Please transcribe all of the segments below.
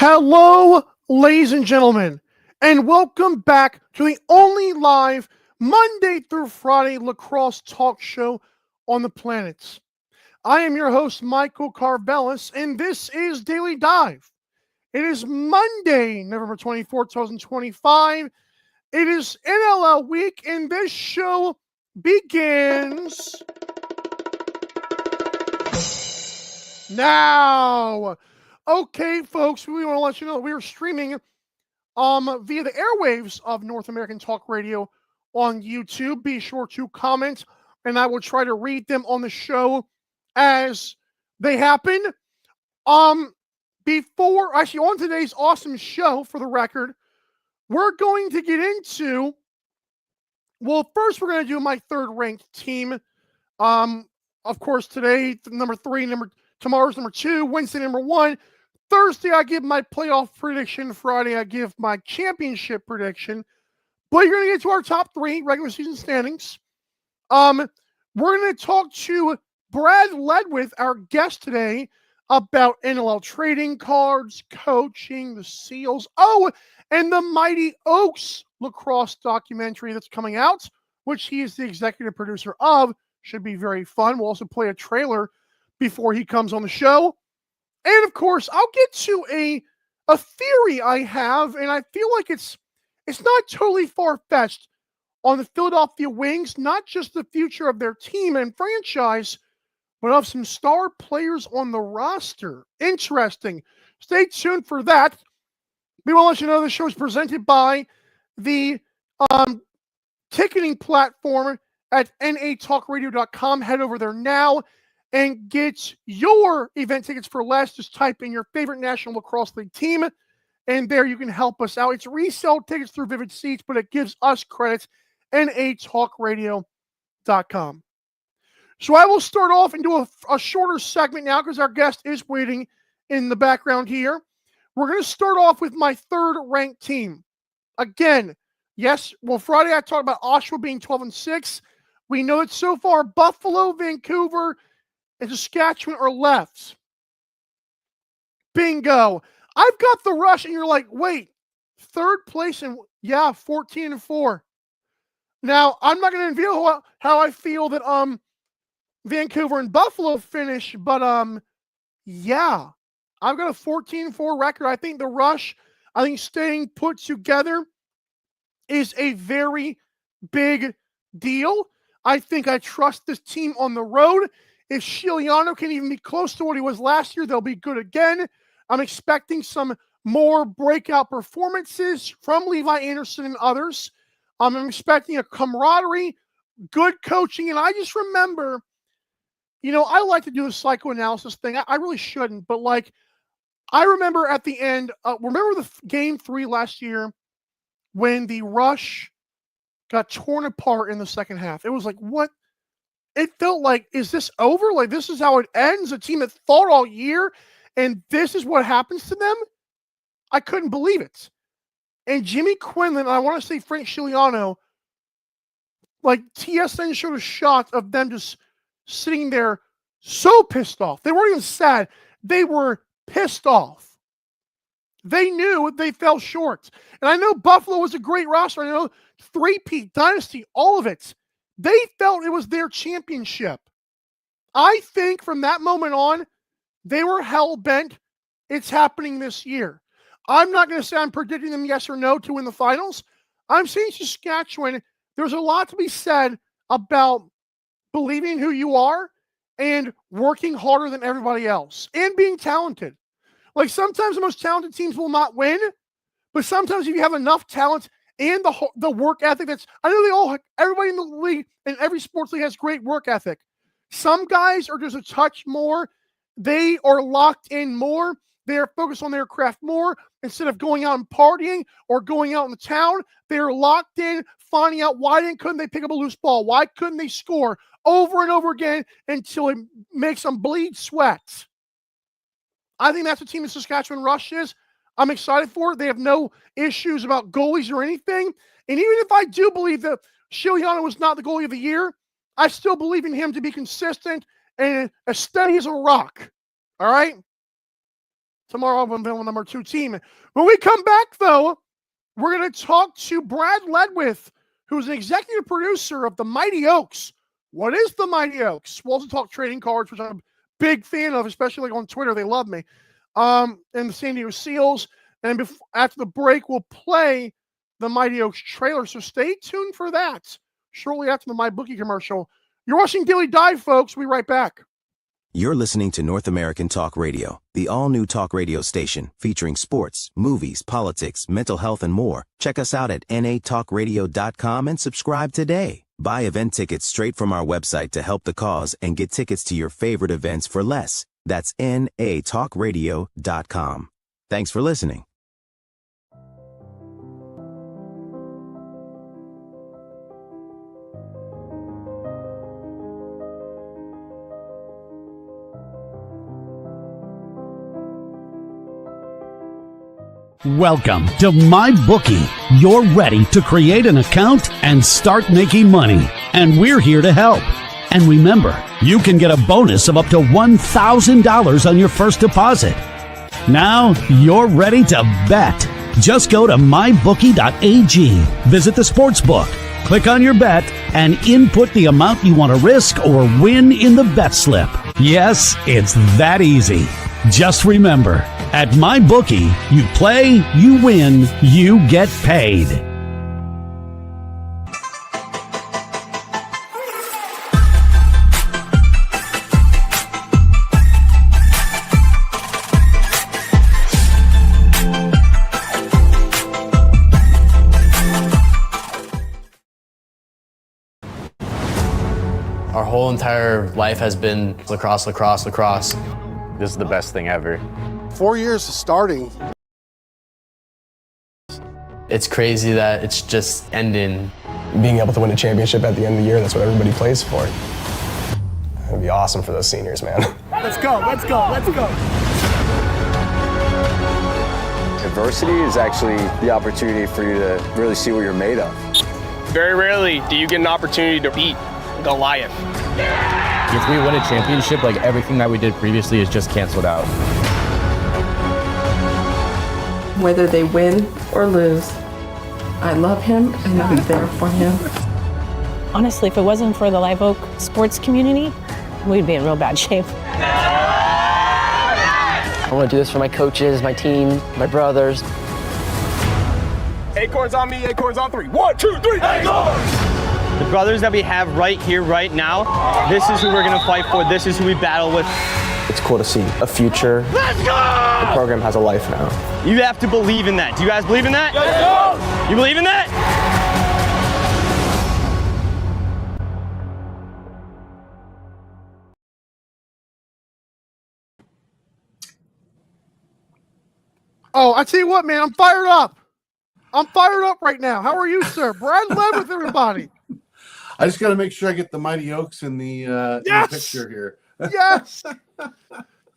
Hello, ladies and gentlemen, and welcome back to the only live Monday through Friday lacrosse talk show on the planet. I am your host, Michael Karvelis, and this is Daily Dive. It is Monday, November 24th, 2025. It is NLL week, and this show begins now. Okay, folks, we want to let you know that we are streaming via the airwaves of North American Talk Radio on YouTube. Be sure to comment, and I will try to read them on the show as they happen. On today's awesome show, for the record, we're going to get into, first we're going to do my third ranked team. Of course, today, number 3, tomorrow's number 2, Wednesday, number 1. Thursday, I give my playoff prediction. Friday, I give my championship prediction. But you're going to get to our top 3 regular season standings. We're going to talk to Brad Ledwith, our guest today, about NLL trading cards, coaching, the Seals. Oh, and the Mighty Oaks lacrosse documentary that's coming out, which he is the executive producer of. Should be very fun. We'll also play a trailer before he comes on the show. And of course, I'll get to a theory I have, and I feel like it's not totally far-fetched on the Philadelphia Wings, not just the future of their team and franchise, but of some star players on the roster. Interesting. Stay tuned for that. We want to let you know the show is presented by the ticketing platform at natalkradio.com. Head over there now and get your event tickets for less. Just type in your favorite National Lacrosse League team, and there you can help us out. It's resell tickets through Vivid Seats, but it gives us credits, natalkradio.com. So I will start off and do a shorter segment now because our guest is waiting in the background here. We're going to start off with my third-ranked team. Again, yes, Friday I talked about Oshawa being 12-6. We know that so far Buffalo, Vancouver, and Saskatchewan are left. Bingo. I've got the Rush, and you're like, wait, third place, and 14-4. Now, I'm not going to reveal how I feel that Vancouver and Buffalo finish, but I've got a 14-4 record. I think the Rush, staying put together is a very big deal. I think I trust this team on the road. If Siciliano can even be close to what he was last year, they'll be good again. I'm expecting some more breakout performances from Levi Anderson and others. I'm expecting a camaraderie, good coaching, and I just remember, I like to do a psychoanalysis thing. I really shouldn't, but I remember at the end, remember the game 3 last year when the Rush got torn apart in the second half? It was like, what? It felt like, is this over? Like, this is how it ends? A team that fought all year, and this is what happens to them? I couldn't believe it. And Jimmy Quinlan, I want to say Frank Siciliano, TSN showed a shot of them just sitting there so pissed off. They weren't even sad. They were pissed off. They knew they fell short. And I know Buffalo was a great roster. I know three-peat, dynasty, all of it. They felt it was their championship. I think from that moment on, they were hell-bent. It's happening this year. I'm not going to say I'm predicting them yes or no to win the finals. I'm saying Saskatchewan, there's a lot to be said about believing who you are and working harder than everybody else and being talented. Sometimes the most talented teams will not win, but sometimes if you have enough talent and the work ethic I know everybody in the league and every sports league has great work ethic. Some guys are just a touch more. They are locked in more. They are focused on their craft more. Instead of going out and partying or going out in the town, they're locked in, finding out couldn't they pick up a loose ball? Why couldn't they score over and over again until it makes them bleed sweat? I think that's what Team of Saskatchewan Rush is. I'm excited for it. They have no issues about goalies or anything. And even if I do believe that Siciliano was not the goalie of the year, I still believe in him to be consistent and as steady as a rock. All right? Tomorrow I'm unveiling number 2 team. When we come back, though, we're going to talk to Brad Ledwith, who's an executive producer of the Mighty Oaks. What is the Mighty Oaks? We'll also talk trading cards, which I'm a big fan of, especially like on Twitter. They love me. And the San Diego Seals. And after the break, we'll play the Mighty Oaks trailer. So stay tuned for that shortly after the MyBookie commercial. You're watching Daily Dive, folks. We'll be right back. You're listening to North American Talk Radio, the all-new talk radio station featuring sports, movies, politics, mental health, and more. Check us out at natalkradio.com and subscribe today. Buy event tickets straight from our website to help the cause and get tickets to your favorite events for less. That's natalkradio.com. Thanks for listening. Welcome to MyBookie. You're ready to create an account and start making money, and we're here to help. And remember, you can get a bonus of up to $1,000 on your first deposit. Now you're ready to bet. Just go to mybookie.ag, visit the sportsbook, click on your bet, and input the amount you want to risk or win in the bet slip. Yes, it's that easy. Just remember, at MyBookie, you play, you win, you get paid. Our whole entire life has been lacrosse, lacrosse, lacrosse. This is the best thing ever. 4 years of starting. It's crazy that it's just ending. Being able to win a championship at the end of the year, that's what everybody plays for. It'd be awesome for those seniors, man. Let's go, let's go, let's go. Adversity is actually the opportunity for you to really see what you're made of. Very rarely do you get an opportunity to beat Goliath. If we win a championship, like everything that we did previously is just canceled out. Whether they win or lose, I love him and I'm there for him. Honestly, if it wasn't for the Live Oak sports community, we'd be in real bad shape. I want to do this for my coaches, my team, my brothers. Acorns on me, acorns on 3. 1, 2, 3, acorns! The brothers that we have right here, right now, this is who we're going to fight for. This is who we battle with. It's cool to see a future. Let's go! The program has a life now. You have to believe in that. Do you guys believe in that? Let's go! You believe in that? Oh, I tell you what, man, I'm fired up. I'm fired up right now. How are you, sir? Brad Ledwith, everybody. I just got to make sure I get the Mighty Oaks in the picture here. Yes.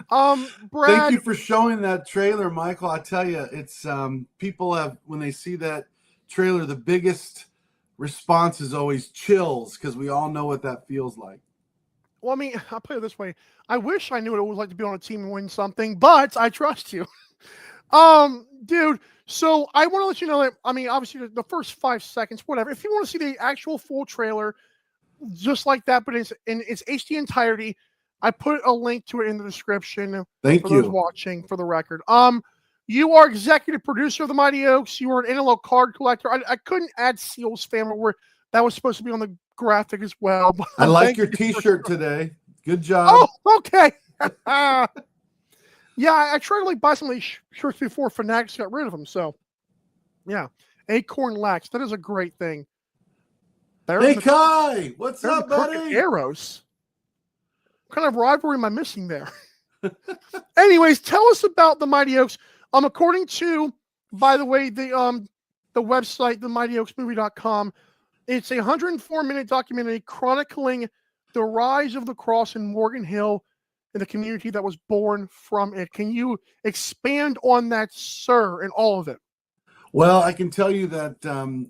Brad. Thank you for showing that trailer, Michael. I tell you, it's people have, when they see that trailer, the biggest response is always chills because we all know what that feels like. Well, I mean, I'll put it this way. I wish I knew what it was like to be on a team and win something, but I trust you. Dude, so I want to let you know that, I mean, obviously the first 5 seconds, whatever. If you want to see the actual full trailer, just like that, but it's in its HD entirety, I put a link to it in the description. Thank for you. those watching, for the record. You are executive producer of the Mighty Oaks. You are an NLL card collector. I couldn't add Seals fan where that was supposed to be on the graphic as well. I like your T-shirt today. Good job. Oh, okay. Yeah, I tried to like buy some of these shirts before Fanatics got rid of them. So, yeah, Acorn Lax. That is a great thing. Hey, Kai, what's up, buddy? Arrows. What kind of rivalry am I missing there? Anyways, tell us about the Mighty Oaks. According to, by the way, the website, themightyoaksmovie.com, it's a 104-minute documentary chronicling the rise of lacrosse in Morgan Hill and the community that was born from it. Can you expand on that, sir, and all of it? Well, I can tell you that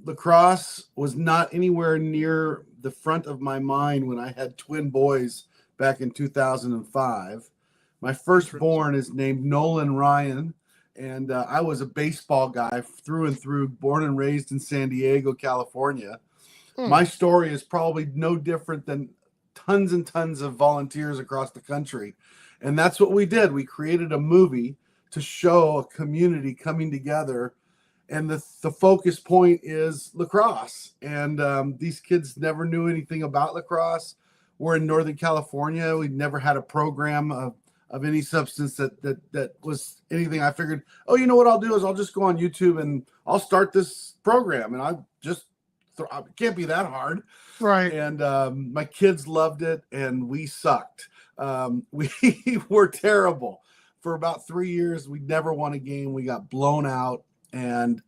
lacrosse was not anywhere near the front of my mind when I had twin boys back in 2005. My firstborn is named Nolan Ryan, and I was a baseball guy through and through, born and raised in San Diego, California. My story is probably no different than tons and tons of volunteers across the country. And that's what we did. We created a movie to show a community coming together. And the focus point is lacrosse. And these kids never knew anything about lacrosse. We're in Northern California. We'd never had a program of any substance that was anything. I figured, oh, you know what I'll do is I'll just go on YouTube and I'll start this program. And it can't be that hard. Right. And my kids loved it, and we sucked. We were terrible. For about 3 years, we never won a game. We got blown out. And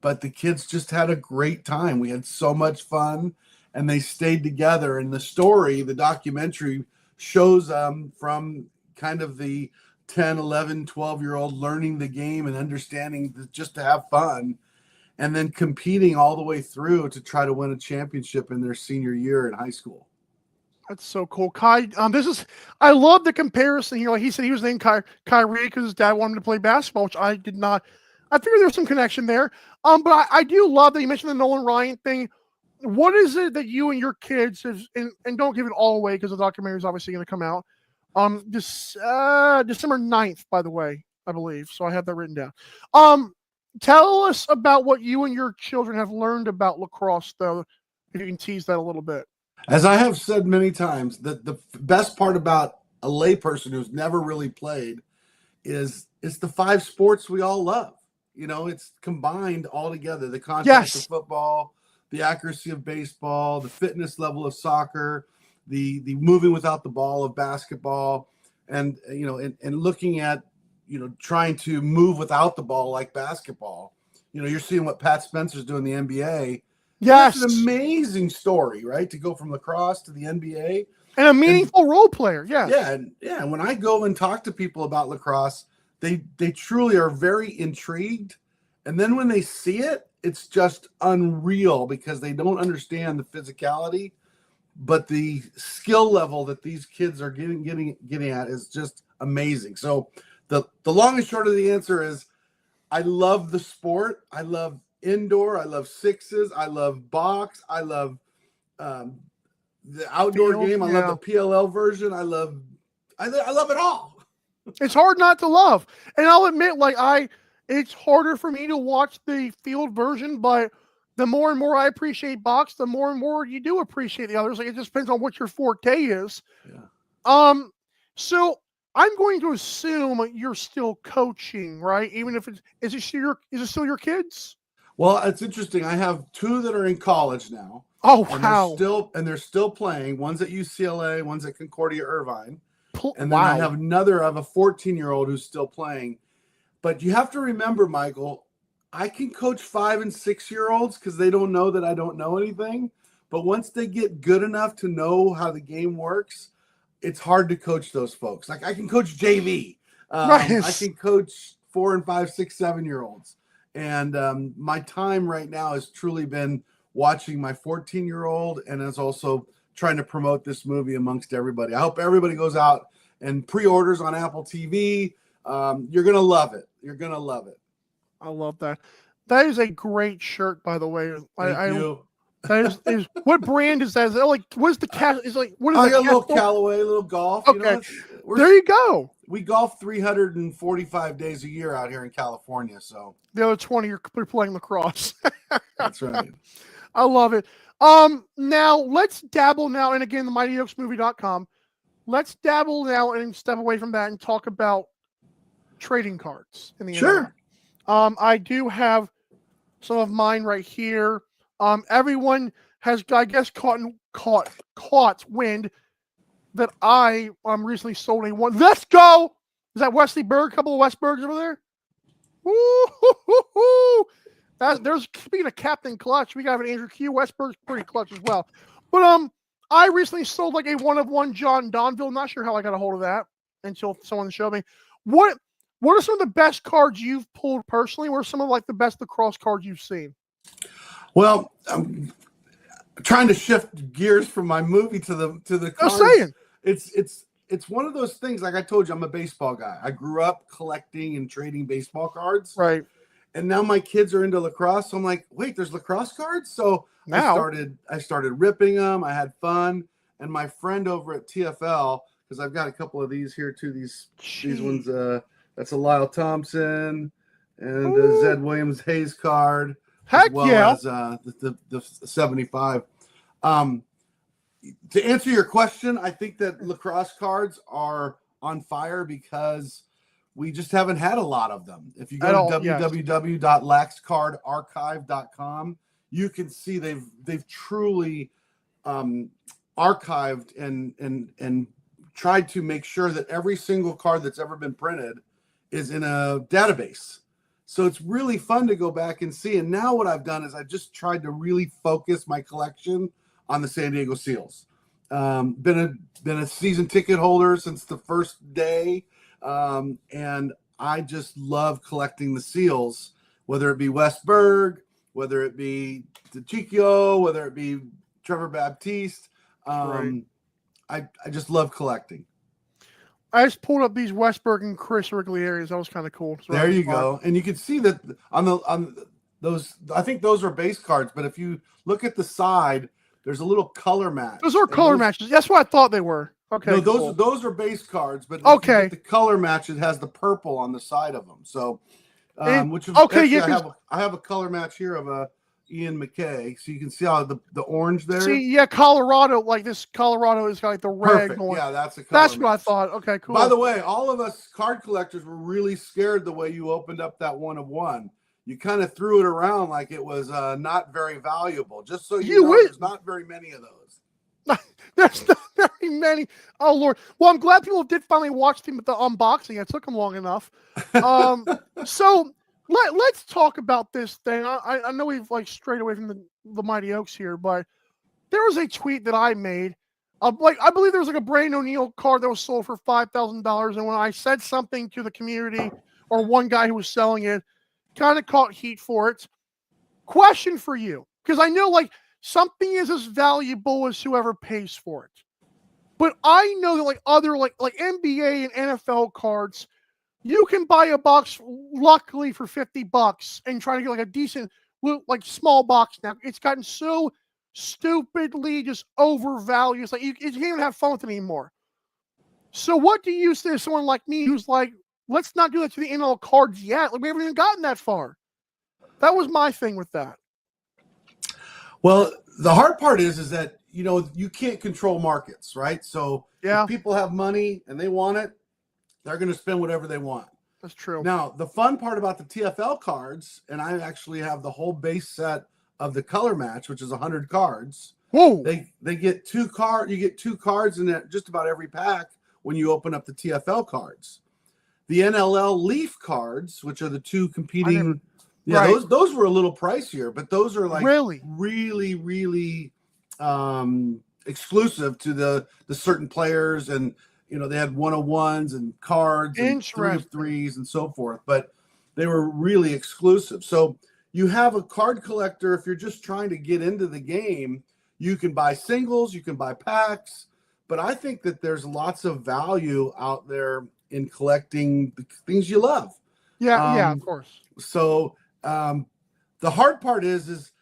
but the kids just had a great time. We had so much fun, and they stayed together. And the story, the documentary, shows from kind of the 10, 11, 12-year-old learning the game and understanding just to have fun, and then competing all the way through to try to win a championship in their senior year in high school. That's so cool. Kai, I love the comparison here. Like he said, he was named Kyrie because his dad wanted him to play basketball, which I did not. I figured there's some connection there. But I do love that you mentioned the Nolan Ryan thing. What is it that you and your kids have, and don't give it all away because the documentary is obviously going to come out December 9th, by the way, I believe. So I have that written down. Tell us about what you and your children have learned about lacrosse, though, if you can tease that a little bit. As I have said many times, the best part about a layperson who's never really played is the 5 sports we all love. You know, it's combined all together. The contact of football, the accuracy of baseball, the fitness level of soccer, the moving without the ball of basketball, and looking at, trying to move without the ball like basketball. You're seeing what Pat Spencer's doing in the NBA. Yes. It's an amazing story, right? To go from lacrosse to the NBA. And a meaningful role player, yeah. Yeah. When I go and talk to people about lacrosse, they truly are very intrigued. And then when they see it, it's just unreal because they don't understand the physicality, but the skill level that these kids are getting at is just amazing. So the long and short of the answer is I love the sport. I love indoor. I love sixes. I love box. I love the outdoor game. I love the PLL version. I love it all. It's hard not to love. And I'll admit, it's harder for me to watch the field version, but the more and more I appreciate box, the more and more you do appreciate the others. It just depends on what your forte is. Yeah. So I'm going to assume you're still coaching, right? Even if is it still your kids? Well, it's interesting. I have 2 that are in college now. Oh, wow. They're still playing. One's at UCLA, one's at Concordia Irvine. And then wow. I have a 14-year-old who's still playing. But you have to remember, Michael, I can coach 5 and 6-year-olds because they don't know that I don't know anything. But once they get good enough to know how the game works, it's hard to coach those folks. Like I can coach JV. Right. I can coach 4 and 5, 6, 7-year-olds. And my time right now has truly been watching my 14-year-old and is also trying to promote this movie amongst everybody. I hope everybody goes out and pre-orders on Apple TV. You're going to love it. You're going to love it. I love that. That is a great shirt, by the way. Thank you. That is what brand is that? Is that what's the cat? Is what is I got the a little Callaway, a little golf. Okay. There you go. We golf 345 days a year out here in California. So the other 20 you're playing lacrosse. That's right. I love it. Now let's dabble now. And again, the MightyOaksMovie.com. Let's dabble now and step away from that and talk about trading cards in the Sure. NLL. I do have some of mine right here. Everyone has, I guess, caught wind that I recently sold a one. Let's go! Is that Wesley Berg? A couple of Westbergs over there? Woo-hoo-hoo-hoo! There's, speaking of Captain Clutch, we got an Andrew Q. Westberg's pretty clutch as well. But I recently sold a 1-of-1 John Donville. Not sure how I got a hold of that until someone showed me. What are some of the best cards you've pulled personally? What are some of the best lacrosse cards you've seen? Well, I'm trying to shift gears from my movie to the cards. I'm saying. It's it's one of those things. Like I told you, I'm a baseball guy. I grew up collecting and trading baseball cards. Right. And now my kids are into lacrosse. So I'm like, wait, there's lacrosse cards. So now I started ripping them. I had fun. And my friend over at TFL, because I've got a couple of these here too. These ones. That's a Lyle Thompson and a Zed Williams Hayes card. Heck as well yeah. as the 75. To answer your question, I think that lacrosse cards are on fire because we just haven't had a lot of them. If you go to www.laxcardarchive.com, you can see they've truly archived and tried to make sure that every single card that's ever been printed is in a database. So it's really fun to go back and see. And now what I've done is I've just tried to really focus my collection on the San Diego Seals. Been a season ticket holder since the first day. And I just love collecting the Seals, whether it be Wes Berg, whether it be DiCiccio, whether it be Trevor Baptiste. I just love collecting. I just pulled up these Westberg and Chris Wrigley areas. That was kind of cool. So there you go. And you can see that on those, I think those are base cards, but if you look at the side, there's a little color match. Those are color matches. That's what I thought they were. Okay. No, cool. those are base cards, but okay, the color match, it has the purple on the side of them. So, which is okay, actually, I have a color match here of Ian McKay, so you can see how the orange there. See, yeah, Colorado, like this Colorado is like the red. Perfect. Going. Yeah, that's a color That's match. what I thought. Okay, cool. By the way, all of us card collectors were really scared the way you opened up that 1 of 1. You kind of threw it around like it was not very valuable. Just so you know, there's not very many of those. There's not very many. Oh Lord. Well, I'm glad people did finally watch the unboxing. It took them long enough. So let's talk about this thing. I know we've like strayed away from the Mighty Oaks here, but there was a tweet that I made. I believe there was like a Brandon O'Neill card that was sold for $5,000, and when I said something to the community or one guy who was selling it, kind of caught heat for it. Question for you, because I know like something is as valuable as whoever pays for it, but I know that like other like NBA and NFL cards, you can buy a box luckily for $50 and try to get like a decent like small box. Now it's gotten so stupidly just overvalued. It's like you can't even have fun with it anymore. So what do you say to someone like me who's like, let's not do that to the NL cards yet? Like we haven't even gotten that far. That was my thing with that. Well, the hard part is that, you know, you can't control markets, right? So if people have money and they want it, they're going to spend whatever they want. That's true. Now, the fun part about the TFL cards, and I actually have the whole base set of the color match, which is 100 cards. Whoa. They get you get 2 cards in just about every pack when you open up the TFL cards. The NLL Leaf cards, which are the 2 competing, those were a little pricier, but those are like really exclusive to the certain players, and you know they had 101s and cards and 3 of 3s and so forth, but they were really exclusive. So you have a card collector, if you're just trying to get into the game, you can buy singles, you can buy packs, but I think that there's lots of value out there in collecting the things you love. Yeah, of course. So the hard part is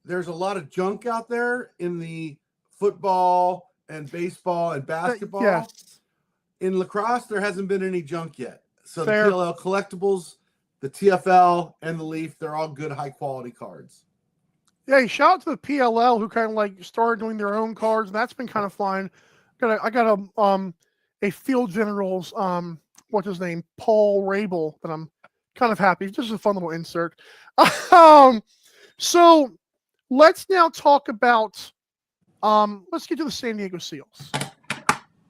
there's a lot of junk out there in the football and baseball and basketball. Yes. In lacrosse, there hasn't been any junk yet. So Fair. The PLL collectibles, the TFL, and the Leaf, they're all good, high-quality cards. Yeah, shout out to the PLL who kind of like started doing their own cards, and that's been kind of fun. I got a Field Generals, what's his name, Paul Rabel, that I'm kind of happy. Just a fun little insert. So let's now talk about let's get to the San Diego Seals.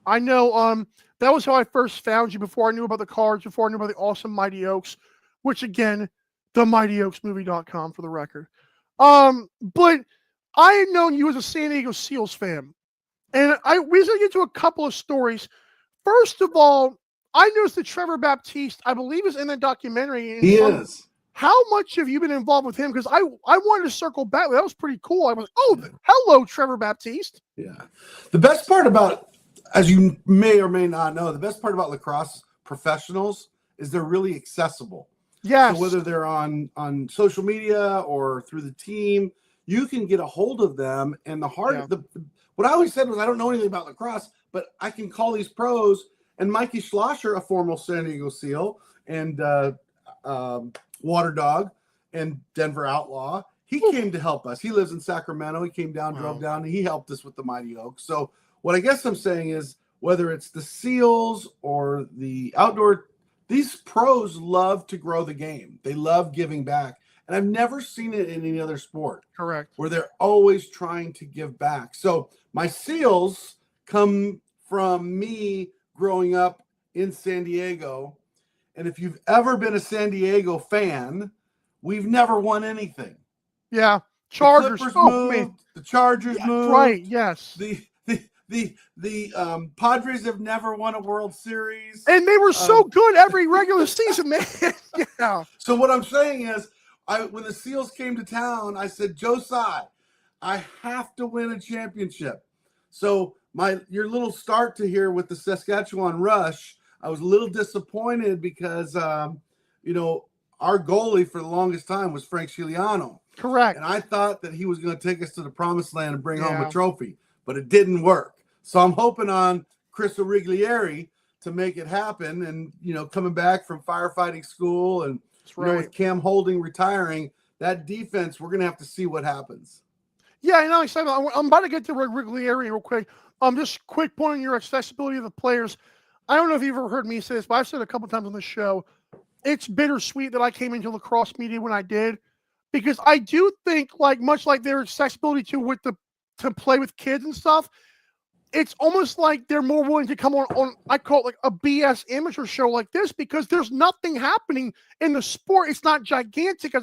I know that was how I first found you, before I knew about the cards, before I knew about the awesome Mighty Oaks, which again, themightyoaksmovie.com for the record. But I had known you as a San Diego Seals fan, and we recently get to a couple of stories. First of all, I noticed that Trevor Baptiste, I believe, is in the documentary. He is. How much have you been involved with him? Because I wanted to circle back. That was pretty cool. I was like, oh, hello, Trevor Baptiste. Yeah. The best part about as you may or may not know, the best part about lacrosse professionals is they're really accessible. Yes. So whether they're on social media or through the team, you can get a hold of them. And what I always said was, I don't know anything about lacrosse, but I can call these pros. And Mikey Schlosser, a former San Diego SEAL and Water Dog and Denver Outlaw, he came to help us. He lives in Sacramento. He came down, drove down, and he helped us with the Mighty Oaks. So what I guess I'm saying is, whether it's the SEALs or the outdoor, these pros love to grow the game. They love giving back. And I've never seen it in any other sport. Correct. Where they're always trying to give back. So my SEALs come from me growing up in San Diego. And if you've ever been a San Diego fan, we've never won anything. Yeah. Chargers moved. The Chargers moved. Right, yes. The Padres have never won a World Series. And they were so good every regular season, man. Yeah. So what I'm saying is, when the SEALs came to town, I said, Joe Tsai, I have to win a championship. So your little start to here with the Saskatchewan Rush, I was a little disappointed because, our goalie for the longest time was Frank Scigliano. Correct. And I thought that he was going to take us to the promised land and bring home a trophy, but it didn't work. So I'm hoping on Chris Origlieri to make it happen. And, coming back from firefighting school and with Cam Holding retiring, that defense, we're going to have to see what happens. Yeah, I know. I'm about to get to Origlieri real quick. Just quick point on your accessibility of the players. I don't know if you've ever heard me say this, but I've said it a couple times on the show. It's bittersweet that I came into lacrosse media when I did, because I do think, much like their accessibility to play with kids and stuff, it's almost like they're more willing to come on I call it like a BS amateur show like this, because there's nothing happening in the sport. It's not gigantic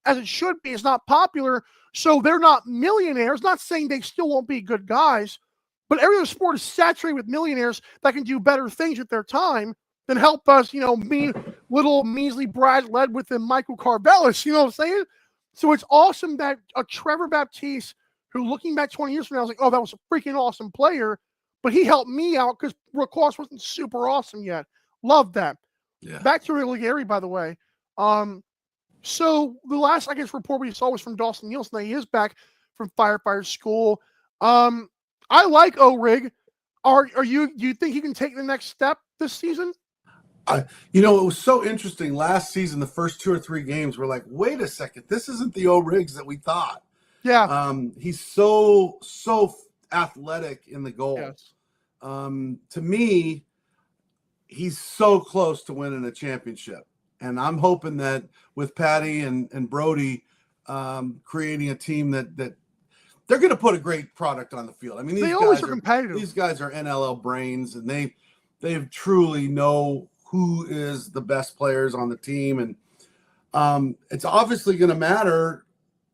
as it should be. It's not popular. So they're not millionaires. Not saying they still won't be good guys, but every other sport is saturated with millionaires that can do better things with their time than help us, me, little measly Brad Ledwith and Michael Karvelis, you know what I'm saying? So it's awesome that a Trevor Baptiste, who looking back 20 years from now, I was like, oh, that was a freaking awesome player, but he helped me out because lacrosse wasn't super awesome yet. Love that. Yeah. Back to Origlieri, by the way. So the last, report we saw was from Dawson Nielsen. He is back from firefighter school. I like O-Rig. Do you think he can take the next step this season? It was so interesting. Last season, the first 2 or 3 games were like, wait a second, this isn't the O-Rigs that we thought. Yeah. He's so athletic in the goal. Yes. To me, he's so close to winning a championship. And I'm hoping that with Patty and Brody creating a team that they're going to put a great product on the field. I mean, they always are competitive. These guys are NLL brains, and they truly know who is the best players on the team. And it's obviously going to matter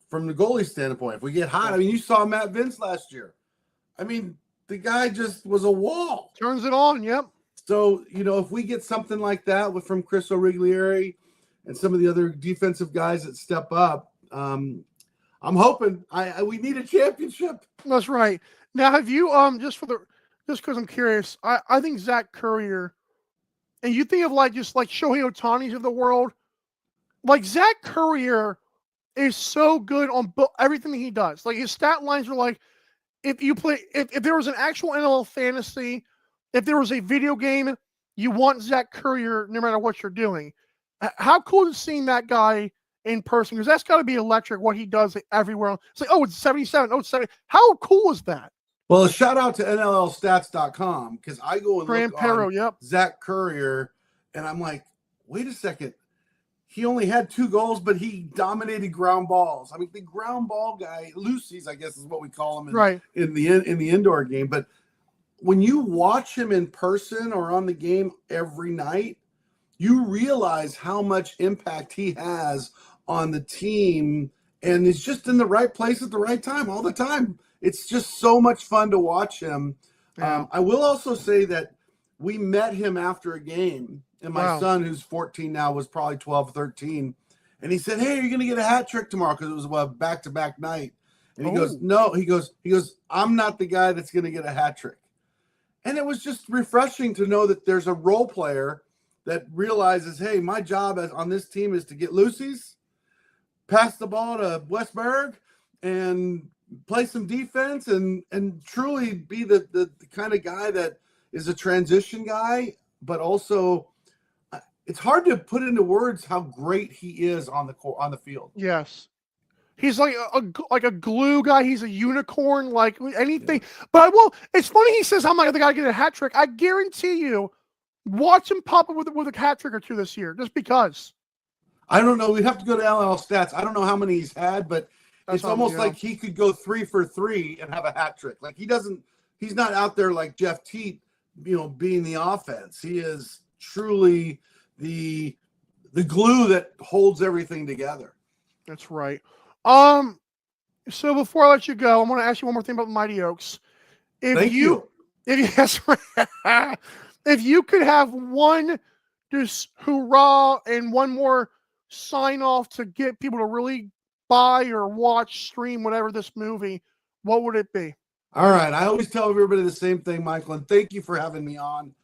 from the goalie standpoint. If we get hot, I mean, you saw Matt Vince last year. I mean, the guy just was a wall. Turns it on, yep. So, if we get something like that from Chris Origlieri and some of the other defensive guys that step up, I'm hoping we need a championship. That's right. Now, have you just because I'm curious, I think Zach Currier, and you think of just Shohei Ohtani's of the world, like Zach Currier is so good on everything that he does. Like his stat lines are like, if there was an actual NLL fantasy, if there was a video game, you want Zach Currier no matter what you're doing. How cool is seeing that guy in person? Because that's got to be electric what he does everywhere. It's like, oh, it's 77. Oh, it's 70. How cool is that? Well, a shout out to NLLstats.com, because I go and look on Zach Currier, and I'm like, wait a second. He only had 2 goals, but he dominated ground balls. I mean, the ground ball guy, Lucy's, I guess is what we call him in the indoor game. But when you watch him in person or on the game every night, you realize how much impact he has on the team, and is just in the right place at the right time all the time. It's just so much fun to watch him. Yeah. I will also say that we met him after a game, and my son, who's 14 now, was probably 12, 13. And he said, hey, are you going to get a hat trick tomorrow? Because it was a back-to-back night. And he goes, no. He goes, I'm not the guy that's going to get a hat trick. And it was just refreshing to know that there's a role player that realizes, hey, my job on this team is to get loosies, pass the ball to Westberg, and play some defense and truly be the kind of guy that is a transition guy, but also it's hard to put into words how great he is on the field. Yes. He's like a glue guy. He's a unicorn, like anything. Yeah. But it's funny he says, I'm not the guy to get a hat trick. I guarantee you, watch him pop up with a hat trick or two this year, just because. I don't know. We'd have to go to NLL stats. I don't know how many he's had, but it's almost like he could go 3 for 3 and have a hat trick. Like he's not out there like Jeff Teat, being the offense. He is truly the glue that holds everything together. That's right. So before I let you go, I want to ask you one more thing about the Mighty Oaks. If you could have one just hurrah and one more sign off to get people to really buy or watch, stream, whatever this movie, what would it be? All right. I always tell everybody the same thing, Michael, and thank you for having me on.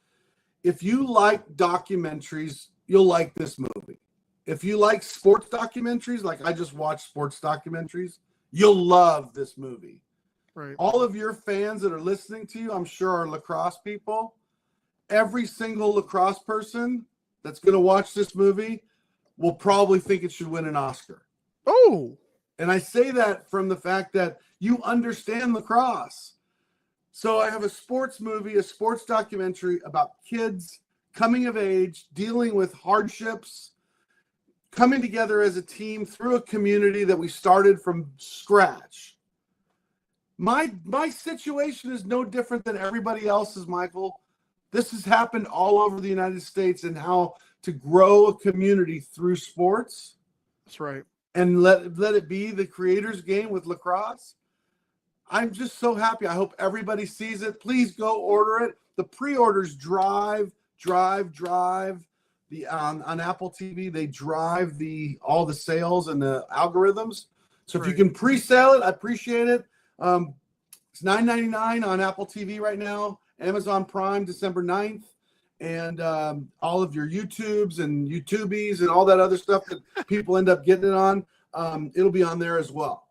If you like documentaries, you'll like this movie. If you like sports documentaries, like I just watched sports documentaries, you'll love this movie. Right. All of your fans that are listening to you, I'm sure, are lacrosse people. Every single lacrosse person that's going to watch this movie will probably think it should win an Oscar. Oh. And I say that from the fact that you understand lacrosse. So I have a sports movie, a sports documentary about kids coming of age, dealing with hardships, coming together as a team through a community that we started from scratch. My situation is no different than everybody else's, Michael. This has happened all over the United States, and how to grow a community through sports. That's right. And let it be the creator's game with lacrosse. I'm just so happy. I hope everybody sees it. Please go order it. The pre-orders drive. On Apple TV, they drive all the sales and the algorithms. So if you can pre-sale it, I appreciate it. It's $9.99 on Apple TV right now, Amazon Prime December 9th, and all of your YouTubes and YouTubies and all that other stuff that people end up getting it on, it'll be on there as well.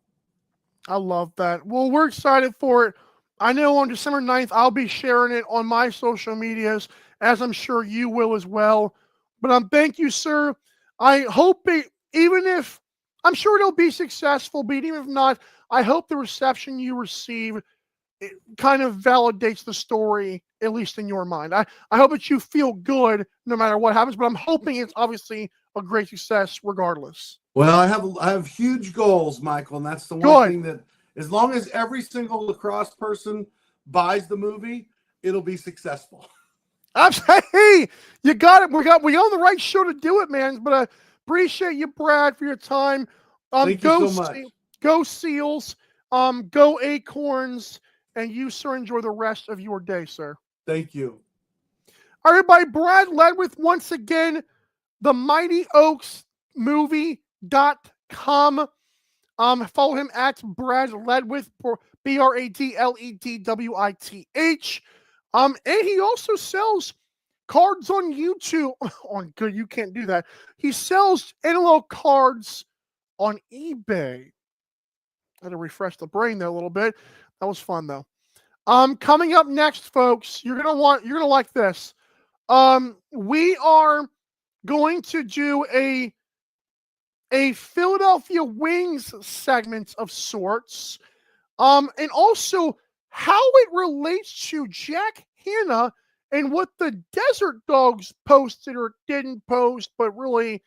I love that. Well, we're excited for it. I know on December 9th, I'll be sharing it on my social medias, as I'm sure you will as well. But thank you, sir. I hope even if, I'm sure it'll be successful, but even if not, I hope the reception you receive, it kind of validates the story, at least in your mind. I hope that you feel good no matter what happens, but I'm hoping it's obviously a great success regardless. Well, I have huge goals, Michael, and that's the one thing that, as long as every single lacrosse person buys the movie, it'll be successful. Hey, you got it. We on the right show to do it, man. But I appreciate you, Brad, for your time. Thank you so much. Go Seals. Go Acorns. And you, sir, enjoy the rest of your day, sir. Thank you. All right, everybody. Brad Ledwith, once again, the Mighty Oaks movie.com. Follow him at Brad Ledwith, BradLedwith. And he also sells cards on YouTube. Good, you can't do that. He sells NLL cards on eBay. I had to refresh the brain there a little bit. That was fun though. Coming up next, folks, you're gonna like this. We are going to do a Philadelphia Wings segment of sorts. And also how it relates to Jack Hanna and what the Desert Dogs posted or didn't post, but really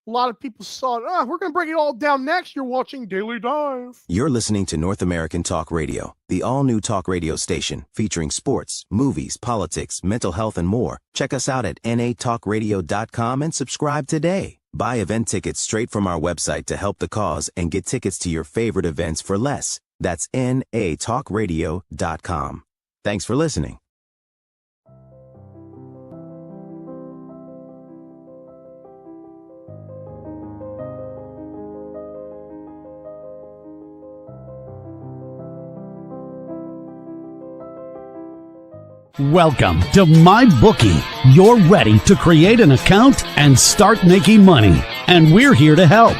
a lot of people saw it. We're going to break it all down next. You're watching Daily Dive. You're listening to North American Talk Radio, the all-new talk radio station featuring sports, movies, politics, mental health, and more. Check us out at natalkradio.com and subscribe today. Buy event tickets straight from our website to help the cause and get tickets to your favorite events for less. That's natalkradio.com. Thanks for listening. Welcome to MyBookie. You're ready to create an account and start making money. And we're here to help.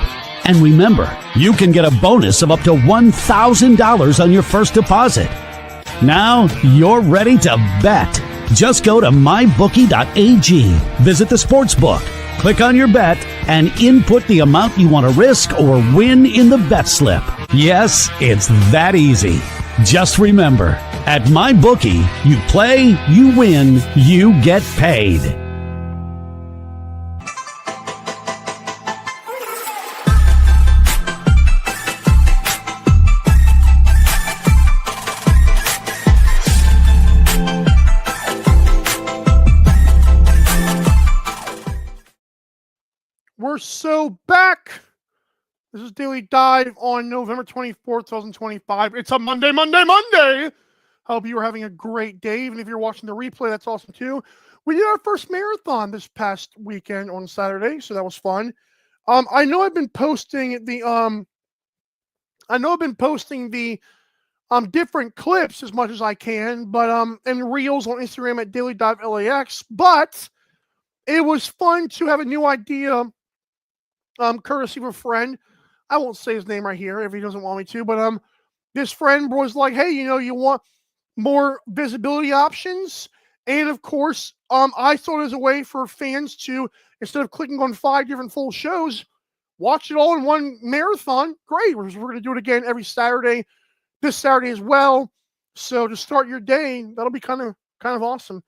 And remember, you can get a bonus of up to $1,000 on your first deposit. Now you're ready to bet. Just go to mybookie.ag, visit the sportsbook, click on your bet, and input the amount you want to risk or win in the bet slip. Yes, it's that easy. Just remember, at MyBookie, you play, you win, you get paid. We're so back. This is Daily Dive on November 24th, 2025. It's a Monday. Hope you are having a great day. Even if you're watching the replay, that's awesome too. We did our first marathon this past weekend on Saturday, so that was fun. I know I've been posting the different clips as much as I can, but and reels on Instagram at Daily Dive LAX. But it was fun to have a new idea. Courtesy of a friend. I won't say his name right here if he doesn't want me to, but this friend was like, hey, you want more visibility options? And of course, I thought as a way for fans to, instead of clicking on 5 different full shows, watch it all in one marathon. Great. We're going to do it again every Saturday, this Saturday as well. So to start your day, that'll be kind of awesome.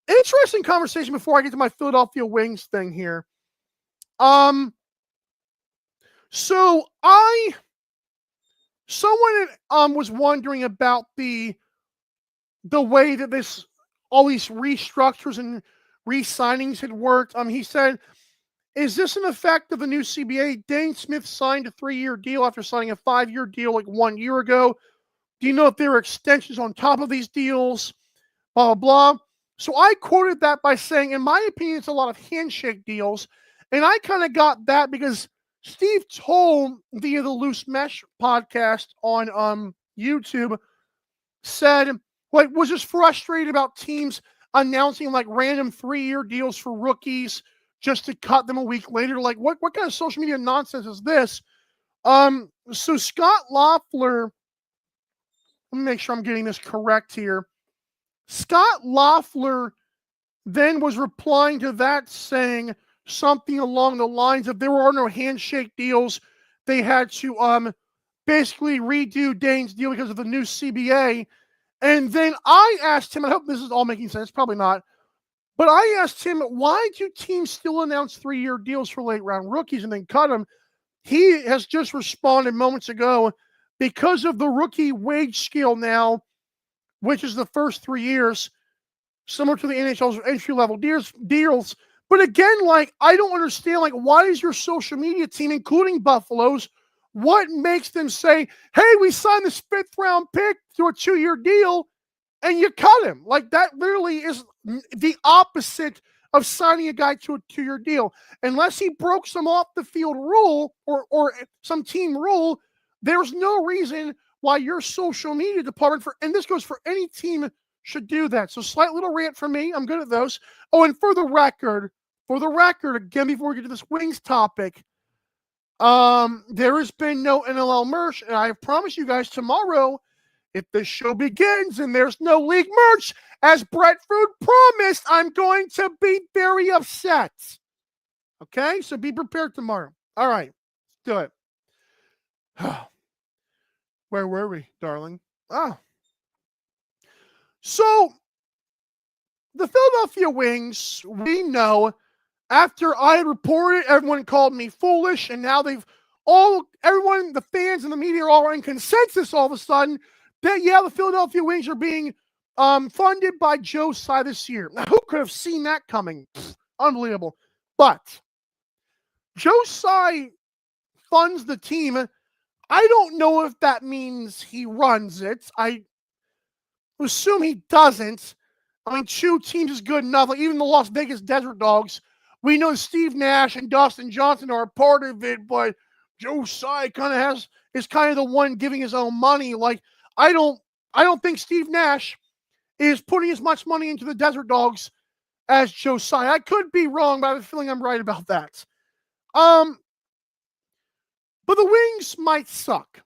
Interesting conversation before I get to my Philadelphia Wings thing here. So someone was wondering about the way that all these restructures and re-signings had worked. He said, is this an effect of the new CBA? Dane Smith signed a 3-year deal after signing a 5-year deal like 1 year ago. Do you know if there are extensions on top of these deals? Blah, blah, blah. So I quoted that by saying, in my opinion, it's a lot of handshake deals. And I kind of got that because Steve told via the Loose Mesh podcast on YouTube, said, was just frustrated about teams announcing like random 3-year deals for rookies just to cut them a week later. Like, what kind of social media nonsense is this? So Scott Loeffler, let me make sure I'm getting this correct here. Scott Loeffler then was replying to that saying something along the lines of there were no handshake deals. They had to basically redo Dane's deal because of the new CBA. And then I asked him, I hope this is all making sense, probably not, but I asked him, why do teams still announce 3-year deals for late round rookies and then cut them? He has just responded moments ago, because of the rookie wage scale now, which is the first 3 years, similar to the NHL's entry-level deals. But again, like, I don't understand, like, why is your social media team, including Buffalo's, what makes them say, hey, we signed this 5th-round pick to a 2-year deal, and you cut him? Like, that literally is the opposite of signing a guy to a 2-year deal. Unless he broke some off-the-field rule or some team rule, there's no reason why your social media department, and this goes for any team, should do that. So slight little rant from me. I'm good at those. Oh, and for the record, again, before we get to this Wings topic, there has been no NLL merch, and I promise you guys tomorrow, if this show begins and there's no league merch, as Brett Food promised, I'm going to be very upset. Okay? So be prepared tomorrow. All right. Let's do it. Where were we, darling? So, the Philadelphia Wings, we know, after I had reported, everyone called me foolish, and now everyone, the fans and the media are all in consensus all of a sudden that, yeah, the Philadelphia Wings are being funded by Joe Tsai this year. Now, who could have seen that coming? Unbelievable. But Joe Tsai funds the team. I don't know if that means he runs it. I assume he doesn't. I mean, 2 teams is good enough. Like, even the Las Vegas Desert Dogs, we know Steve Nash and Dustin Johnson are a part of it, but Joe Tsai is kind of the one giving his own money. Like, I don't think Steve Nash is putting as much money into the Desert Dogs as Josiah. I could be wrong, but I have a feeling I'm right about that. But the Wings might suck.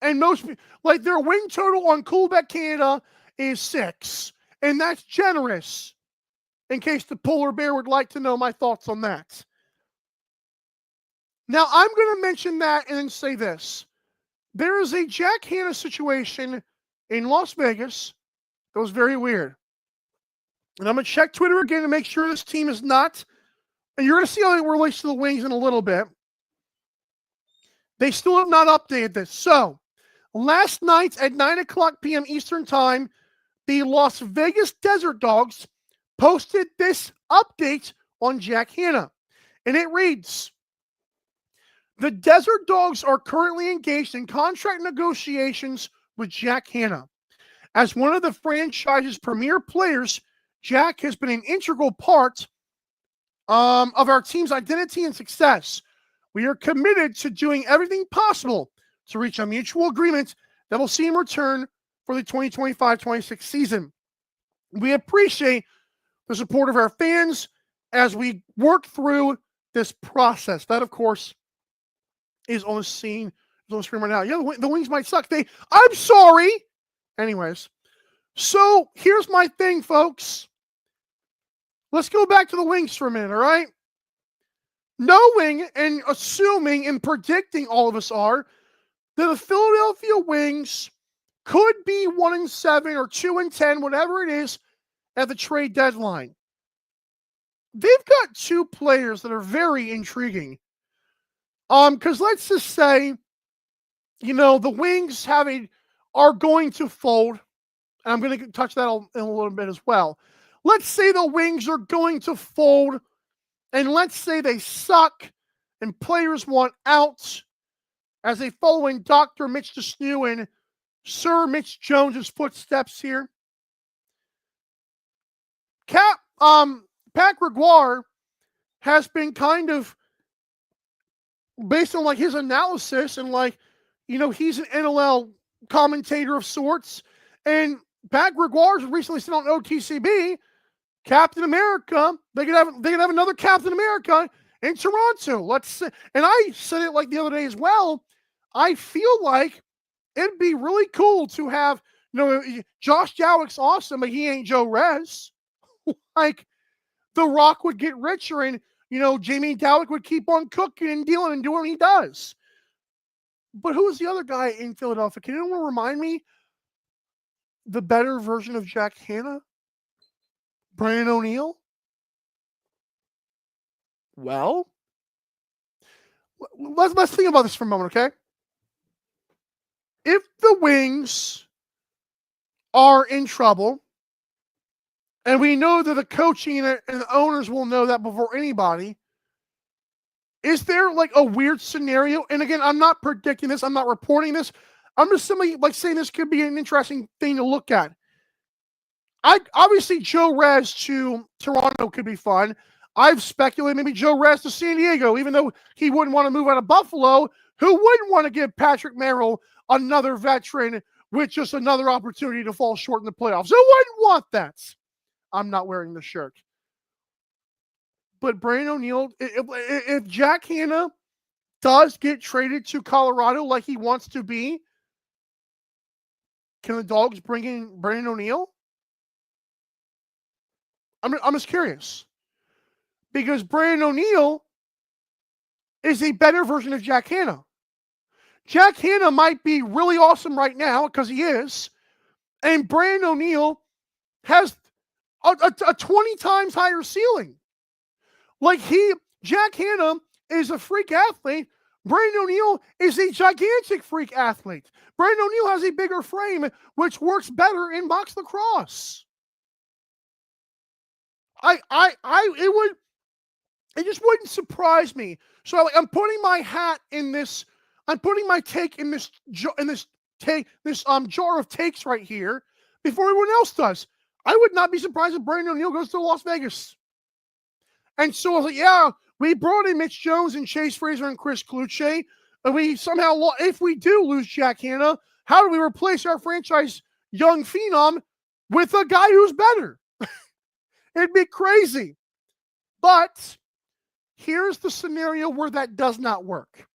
And most, like, their win total on Coolbet Canada is 6. And that's generous, in case the polar bear would like to know my thoughts on that. Now, I'm going to mention that and then say this. There is a Jack Hanna situation in Las Vegas that was very weird. And I'm going to check Twitter again to make sure this team is not, and you're going to see how it relates to the Wings in a little bit. They still have not updated this. So, last night at 9 o'clock p.m. Eastern Time, the Las Vegas Desert Dogs posted this update on Jack Hanna. And it reads, the Desert Dogs are currently engaged in contract negotiations with Jack Hanna. As one of the franchise's premier players, Jack has been an integral part of our team's identity and success. We are committed to doing everything possible to reach a mutual agreement that will see him return for the 2025-26 season. We appreciate the support of our fans as we work through this process. That, of course, is on the screen right now. Yeah, the Wings might suck. I'm sorry. Anyways, so here's my thing, folks. Let's go back to the Wings for a minute, all right? Knowing and assuming and predicting all of us are that the Philadelphia Wings could be 1-7 or 2-10, whatever it is, at the trade deadline. They've got two players that are very intriguing. Because let's just say, the Wings are going to fold. And I'm going to touch that in a little bit as well. Let's say the Wings are going to fold, and let's say they suck, and players want out as they follow in Dr. Mitch DeSnew and Sir Mitch Jones's footsteps here. Pat Gregoire has been kind of, based on his analysis and he's an NLL commentator of sorts, and Pat Gregoire's recently sent on OTCB, Captain America. They could have another Captain America in Toronto. And I said it the other day as well. I feel like it'd be really cool to have, Josh Jowlick's awesome, but he ain't Joe Rez. The Rock would get richer, and Jamie Dowlick would keep on cooking and dealing and doing what he does. But who's the other guy in Philadelphia? Can anyone remind me the better version of Jack Hanna? Brandon O'Neill? Well, let's think about this for a moment, okay? If the Wings are in trouble, and we know that the coaching and the owners will know that before anybody, is there a weird scenario? And again, I'm not predicting this. I'm not reporting this. I'm just simply saying this could be an interesting thing to look at. Obviously, Joe Rez to Toronto could be fun. I've speculated maybe Joe Rez to San Diego, even though he wouldn't want to move out of Buffalo. Who wouldn't want to give Patrick Merrill, another veteran, with just another opportunity to fall short in the playoffs? Who wouldn't want that? I'm not wearing the shirt. But Brandon O'Neill, if Jack Hanna does get traded to Colorado like he wants to be, can the Dogs bring in Brandon O'Neill? I'm just curious. Because Brandon O'Neill is a better version of Jack Hanna. Jack Hanna might be really awesome right now, because he is. And Brandon O'Neill has a 20 times higher ceiling. Jack Hanna is a freak athlete. Brandon O'Neill is a gigantic freak athlete. Brandon O'Neill has a bigger frame, which works better in box lacrosse. It just wouldn't surprise me. So I'm putting my hat in this. I'm putting my take in this jar of takes right here before everyone else does. I would not be surprised if Brandon O'Neill goes to Las Vegas. And so I was like, we brought in Mitch Jones and Chase Fraser and Chris Kluche, and we somehow, if we do lose Jack Hanna, how do we replace our franchise young phenom? with a guy who's better. It'd be crazy. But here's the scenario where that does not work.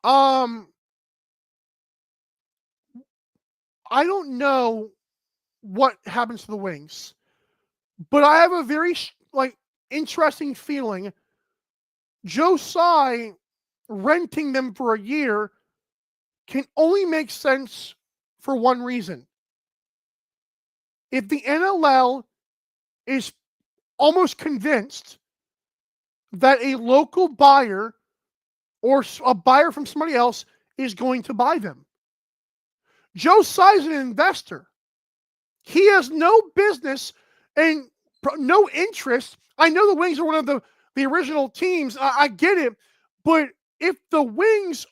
I don't know what happens to the Wings, but I have a very interesting feeling. Joe Tsai renting them for a year can only make sense for one reason. If the NLL is almost convinced that a local buyer or a buyer from somebody else is going to buy them. Joe Tsai is an investor. He has no business and no interest. I know the Wings are one of the original teams. I get it. But if the Wings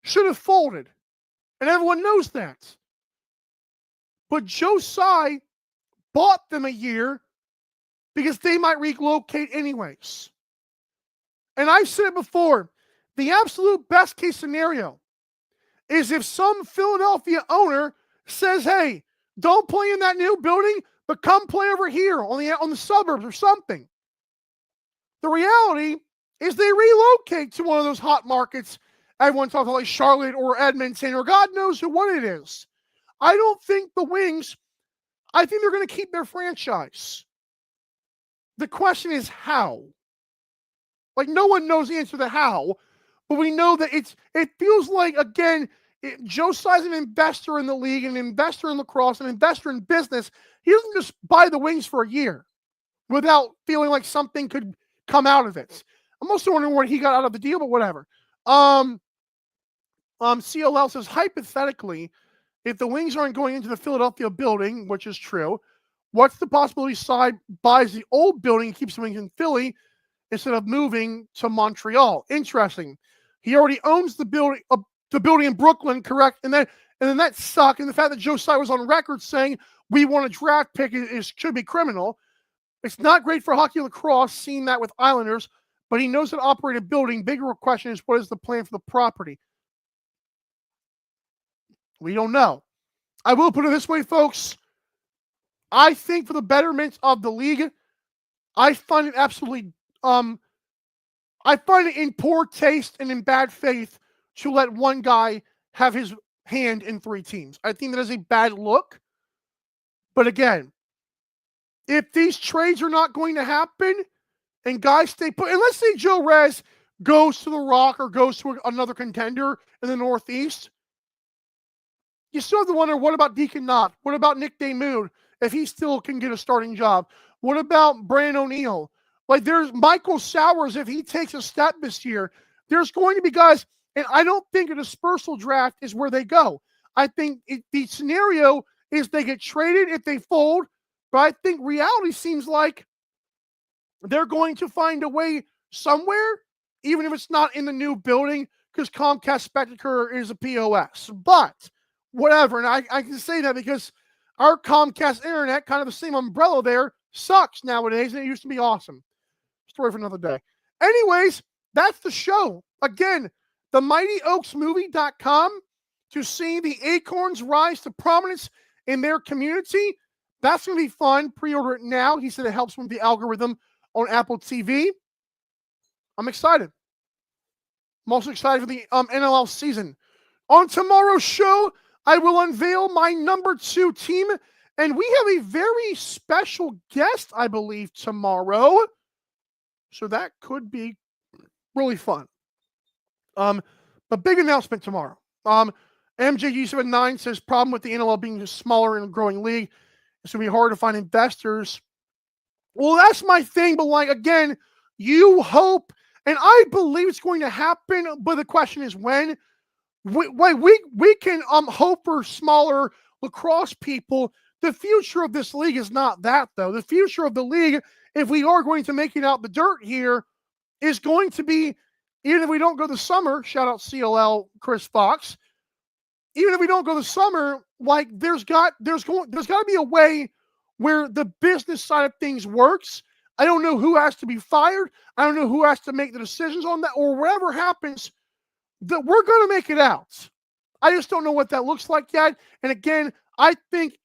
should have folded. And everyone knows that. But Joe Tsai bought them a year because they might relocate anyways. And I've said it before, the absolute best case scenario is if some Philadelphia owner says, hey, don't play in that new building, but come play over here on the suburbs or something. The reality is they relocate to one of those hot markets everyone talks about, like Charlotte or Edmonton or God knows what it is. I don't think the Wings, I think they're going to keep their franchise. The question is how. Like, no one knows the answer to how, but we know that it feels like, again, Joe Tsai's an investor in the league, an investor in lacrosse, an investor in business. He doesn't just buy the Wings for a year without feeling like something could come out of it. I'm also wondering what he got out of the deal, but whatever. CLL says, hypothetically, if the Wings aren't going into the Philadelphia building, which is true, what's the possibility Tsai buys the old building and keeps the Wings in Philly instead of moving to Montreal? Interesting. He already owns the building in Brooklyn, correct? And then that sucked. And the fact that Joe Tsai was on record saying we want a draft pick should be criminal. It's not great for hockey lacrosse, seeing that with Islanders, but he knows how to operate a building. Bigger question is, what is the plan for the property? We don't know. I will put it this way, folks. I think for the betterment of the league, I find it absolutely, I find it in poor taste and in bad faith to let one guy have his hand in 3 teams. I think that is a bad look. But again, if these trades are not going to happen and guys stay put, and let's say Joe Rez goes to the Rock or goes to another contender in the Northeast, you still have to wonder, what about Deacon Knott? What about Nick Damoud, if he still can get a starting job? What about Brandon O'Neill? Like, there's Michael Sowers, if he takes a step this year. There's going to be guys, and I don't think a dispersal draft is where they go. I think the scenario is they get traded if they fold, but I think reality seems like they're going to find a way somewhere, even if it's not in the new building, because Comcast Spectacles is a POS. But whatever, and I can say that because our Comcast internet, kind of the same umbrella there, sucks nowadays, and it used to be awesome. Story for another day. Anyways, that's the show. Again, themightyoaksmovie.com to see the Acorns rise to prominence in their community. That's going to be fun. Pre-order it now. He said it helps with the algorithm on Apple TV. I'm excited. I'm also excited for the NLL season. On tomorrow's show, I will unveil my number 2 team, and we have a very special guest, I believe, tomorrow. So that could be really fun. But big announcement tomorrow. MJG79 says, problem with the NLL being a smaller and growing league, it's going to be hard to find investors. Well, that's my thing, but like, again, you hope, and I believe it's going to happen, but the question is when. We can hope for smaller lacrosse people. The future of this league is not that, though. The future of the league, if we are going to make it out the dirt here, is going to be, even if we don't go the summer, shout out CLL Chris Fox, even if we don't go the summer, like there's got to be a way where the business side of things works. I don't know who has to be fired. I don't know who has to make the decisions on that, or whatever happens, that we're going to make it out. I just don't know what that looks like yet. And again, I think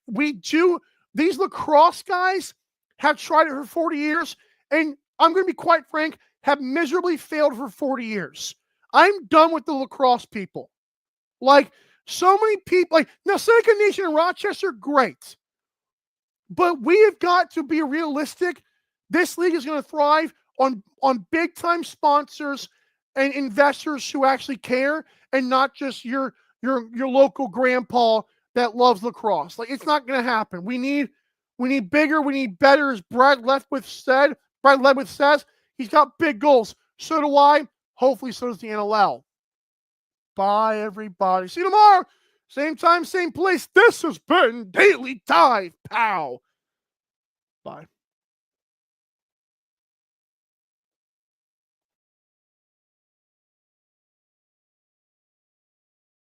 these lacrosse guys have tried it for 40 years, and I'm going to be quite frank, have miserably failed for 40 years. I'm done with the lacrosse people. Like, so many people, like, now Seneca Nation and Rochester, great. But we have got to be realistic. This league is going to thrive on big-time sponsors and investors who actually care, and not just your local grandpa that loves lacrosse. Like, it's not going to happen. We need bigger, we need better, as Brad Ledwith says. He's got big goals. So do I. Hopefully, so does the NLL. Bye, everybody. See you tomorrow. Same time, same place. This has been Daily Dive. Pow. Bye.